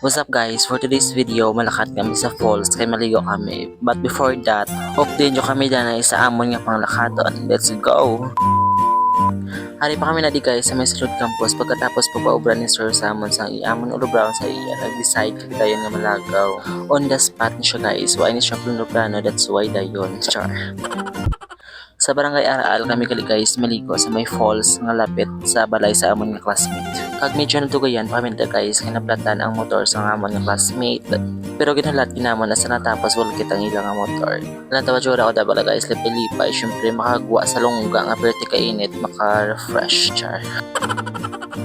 What's up guys? For today's video, malakad kami sa falls kay maligo kami. But before that, update nyo kami dyan sa amon nga panglakaton. Let's go! Hari pa kami na di guys sa may Salud Campus pagkatapos pagpaubran ni Sir Samon sa iamon ulo brown sa iya. Nag-decide kami dayon nga malagaw. On the spot ni siya guys. Why ni siya plano, that's why dayon. Char. Sa barangay Araal kami kali guys maligo sa may falls nga lapit sa balay sa amon nga classmate. Kag medyo natugayan pa kami guys kay naplatan ang motor sa amon nga classmate. Pero ginalat ginamon na sa natapos wala kitang ilang nga motor. Natawa jura ko dabala guys lipay syempre makagwa sa lungga nga perti kainit maka-refresh char.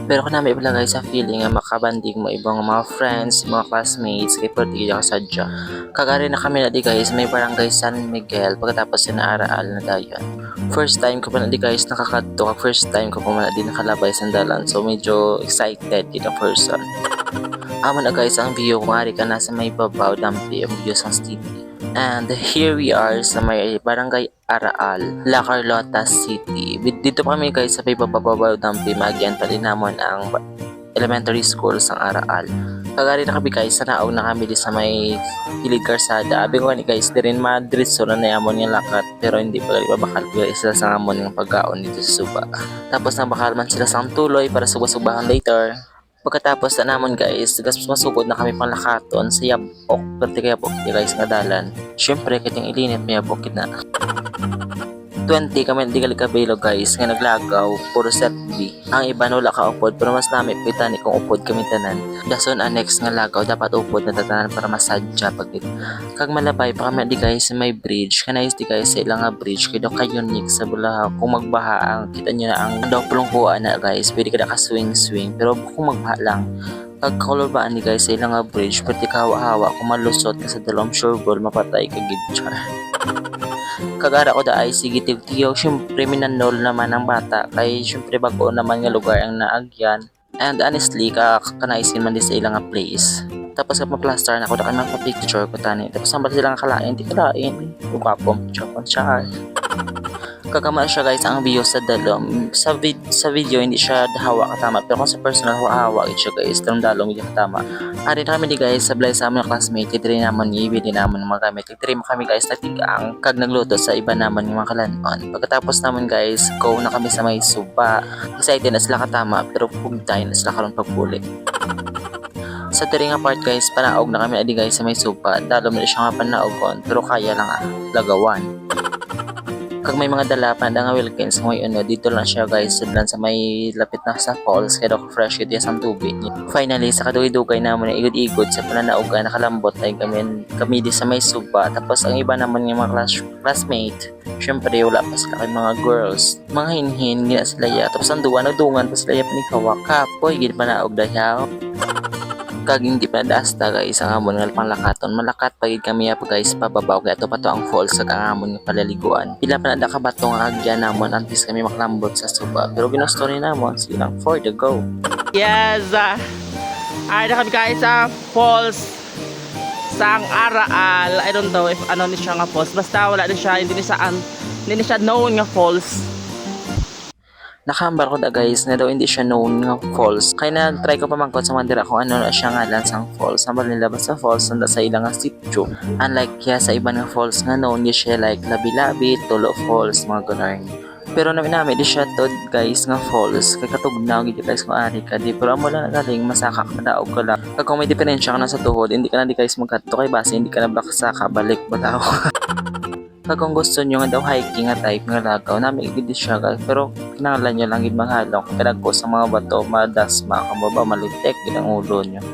Pero kung namin ibala guys sa feeling nga makabanding mo ibang mga friends, mga classmates kay perti ka sadya. Kagari na kami na di guys may barangay San Miguel pagkatapos na Araal na dayon. First time ko pa na di guys nakakadto, first time ko pa na di nakalabay sandalan so medyo excited dito person. Amo na guys ang view kung ari ka nasa may babaw dampi ang view sa city. And here we are sa may barangay Araal, La Carlota City. Dito pa kami guys sa may babaw dampi magyan pa din namon ang elementary school sa Araal. Kagari na kami guys, sa naog na kami di sa may kilid karsada. Abi ko ni guys, di rin madritso na nayamon yung lakat. Pero hindi pa gali bakal guys sila sa amon yung pagkaon dito sa suba. Tapos nabakal man sila sa tuloy para suba-subahan later. Pagkatapos na namon guys, masugod na kami pang lakaton sa Yabok. Pati kaya Yabok guys nga dalan. Siyempre, kiting ilinit may Yabok na. 20 kami hindi kabilo guys nga naglagaw puro set B. Ang iba wala ka upod pero mas nami pitani kung upod kami tanan. Dason annex nga lagaw dapat upod na tatanan para masadya pag kag malabay pa kami di guys may bridge kanais di guys sa ilang nga bridge kay daw ka unique sa Bulahaw kung magbaha ang kita nyo na ang daw pulungkuan na guys pwede ka na ka swing pero kung magbaha lang kag kalubaan ni guys sa ilang nga bridge pwede ka hawa-hawa kung malusot ka sa dalawang sureball mapatay ka gid. Kagara ko da ay sige tiyo syempre minanol naman ang bata kay syempre bago naman nga lugar ang naagyan and honestly kanaisin man di sa ilang nga place tapos kapag plaster na ako da kay picture ko tani tapos ang sila nga kalain di kalain ugapom chapon char kagama siya guys ang view sa dalom sa video hindi siya hawa katama pero kung sa personal hawa siya guys dalong dalong hindi katama ari na kami di guys sablay sa aming classmate kitri naman ibili naman ng mga gamit kitri kami guys natigang kag nagluto sa iba naman yung mga kalanon pagkatapos naman guys go na kami sa may suba excited na sila katama pero pugtay na sila karon pagpuli. Sa tiri nga part guys panaog na kami adi guys sa may suba dalom na siya nga panaogon pero kaya lang lagawan. Kag may mga dala pa nga Wilkins kung may dito lang siya guys sa may lapit na sa falls kaya daw fresh yun sa tubig. Finally sa kadugay-dugay naman igod-igod sa pananaogan nakalambot ay kami di sa may suba tapos ang iba naman yung mga classmate syempre wala pa sila kay mga girls mga hinhin gina sila ya tapos ang duwa nagdungan pa sila ya panikawak kapoy gid panaog dayaw kag hindi pa dasta guys ang amon nga panglakaton malakat pagid kami pa guys pababaw kaya to pa to ang falls sa amon nga palaliguan pila pa na ka bato nga agyan namon antes kami maklambot sa suba pero ginusto ni namon silang for the go. Yes, ay na kami guys sa falls sa Araal. I don't know if ano ni siya nga falls basta wala ni siya hindi ni siya known nga falls. Nakahambar ko da guys na daw hindi siya known nga falls. Kaya na try ko pa mangkot sa mandira kung ano na siya nga lansang falls. Sambar nilabas sa falls nanda sa ilang nga sityo. Unlike kaya sa iba nga falls nga known niya siya like Labi-Labi, Tulo Falls, mga ganun. Pero namin di siya to guys nga falls. Kaya katugnaw gid guys kung ari ka di. Pero amo lang nagaling masaka ka daog ka lang. Kag kung may diferensya ka na sa tuhod, hindi ka na di guys magkadto kay base hindi ka na bakasaka balik bataw. Kag kung gusto nyo nga daw hiking nga type nga lagaw namin igid siya guys pero kinahanglan nyo lang gid manghalong pinagko sa mga bato madasma kamaba malitek gid ang ulo nyo.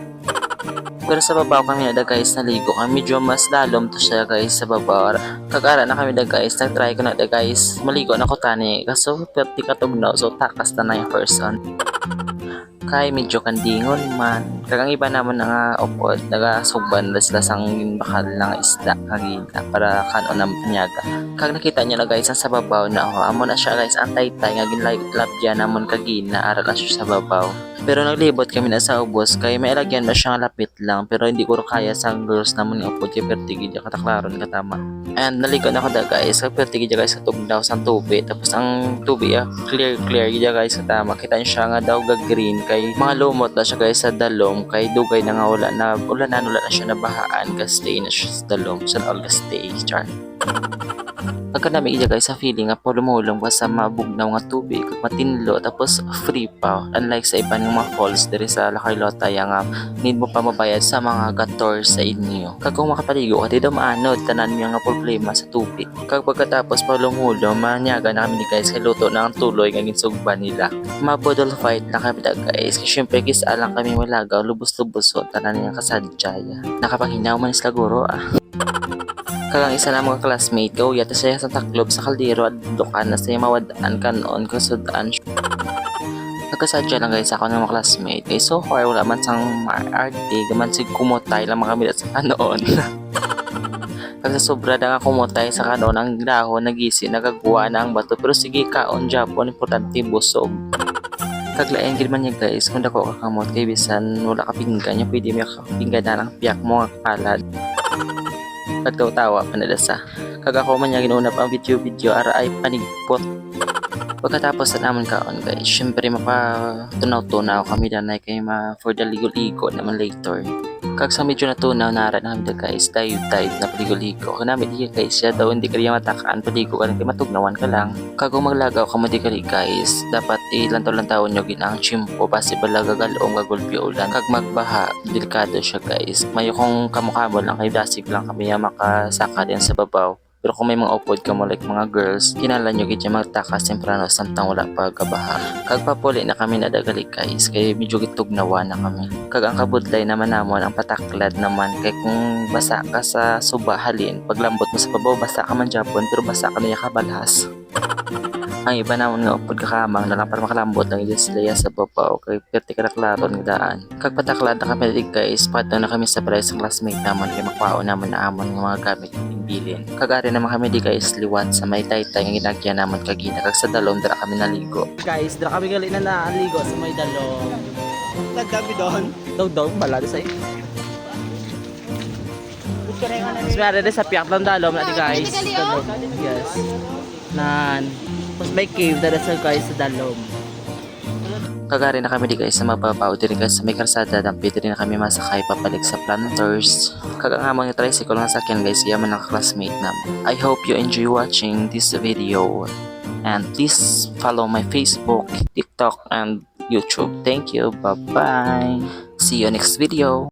Pero sa babaw kami na guys naligo kami medyo mas lalom to siya guys sa babaw kag-ara na kami da guys nag-try ko na da guys maligo na ko tani kaso perti katugnaw so takas na yung person kay medyo kandingon man kagang iba naman nga upod nagasugban na sila sang bakal ng isda kagina para kanon na panyaga kag nakita nyo na guys ang sa babaw na amo na siya guys ang taytay nga ginlabyan namon kagina aral na siya sa babaw Pero naglibot kami na sa ubos kay may alagyan na siyang lapit lang pero hindi ko kaya sa girls naman nga upod kay pertigid kataklaron katama. And naligo na ako da guys, kay pertigid guys sa tugnaw sa tubig tapos ang tubig clear gid guys katama. Kita niyo siya nga daw green kay mga lumot na siya guys sa dalom kay dugay na nga wala na siya nabahaan kasi stay na siya sa dalom sa all stay char. Pagkanami iya guys sa feeling nga pulumulong pa sa mabugnaw nga tubig matinlo tapos free pa unlike sa iba ng mga falls diri sa La Carlota nga need mo pa mabayad sa mga gator sa inyo kag kung makapaligo ka di daw maanod tanan niyo nga problema sa tubig kag pagkatapos pulumulong manyaga na kami ni guys kay luto na ang tuloy nga ginsugban nila mabodol fight na kami da guys kasi syempre kisa lang kami malagaw lubos-lubos so tanan niya kasadyaya nakapanginaw man sila guro Kagang isa na mga classmate ko, yata siya sa taklob sa kaldero at dukan na siya mawadaan kanon kasudaan. Nagkasadya lang guys ako ng mga classmate. Kaya so far wala man sang arte, gaman si kumotay lang mga bilat sa kanon. Kag sa sobra na nga kumotay sa kanon, ang dahon nagisi, nagagawa na ang bato. Pero sige kaon, Japon, importante busog. Kaglayan gid man niya guys, kung dako ka kamot kay bisan wala ka pinggan, yung pwede mo kapinggan na lang piyak mo nga palad. Tawa pa nila sa kag ako man niya ginuna pa ang video ara ay panigpot pagkatapos sa naman kaon guys syempre mapatunaw-tunaw kami danay kay for the ligo-ligo naman later kag sa medyo natunaw nara na kami guys dive na paligo-ligo kanami di guys siya daw hindi kaya matakaan paligo ka kay matugnawan ka lang kag kung maglagaw ka mo di kali guys dapat ilantaw-lantawon nyo ginang chimpo possible lagagalom gagulpi ulan kag magbaha delikado siya guys mayo kung kamukha lang kay dasig lang kami makasaka din sa babaw pero kung may mga upod ka mo like mga girls, kinalan nyo gitya magtakas temprano samtang wala pa gabaha. Kag papuli na kami nadagali guys, kay medyo gitugnawa na kami. Kag ang kabudlay naman namon, ang pataklad naman, kay kung basa ka sa suba halin, paglambot mo sa babaw, basa ka man Japon, pero basa ka na yung kabalhas. Ang iba naman nga upod kakamang na lang para makalambot lang yung sila sa babaw kay perti ka naklaron ng daan. Kag pataklad na kami guys, pato na kami sa price ng classmate naman kay makwaon naman na amon ng mga gamit ng bilin. Kagari naman kami di guys liwat sa may taytay nga ginagya naman kagina kag sa dalom dira kami naligo. Guys, dira kami gali na naligo sa may dalom. Nagkami doon. Daw bala sa Mas meron din sa piyak ng dalom na guys. Dalom. Yes. Nan. Mas may cave na sa guys sa dalom. Kagari na kami di guys sa mababaw diri guys sa may kalsada dampit rin na kami masakay papalik sa planters. Kagangamang yung tricycle nga sakyan guys yaman ng classmate namin. I hope you enjoy watching this video and please follow my Facebook, TikTok and YouTube. Thank you. Bye bye. See you next video.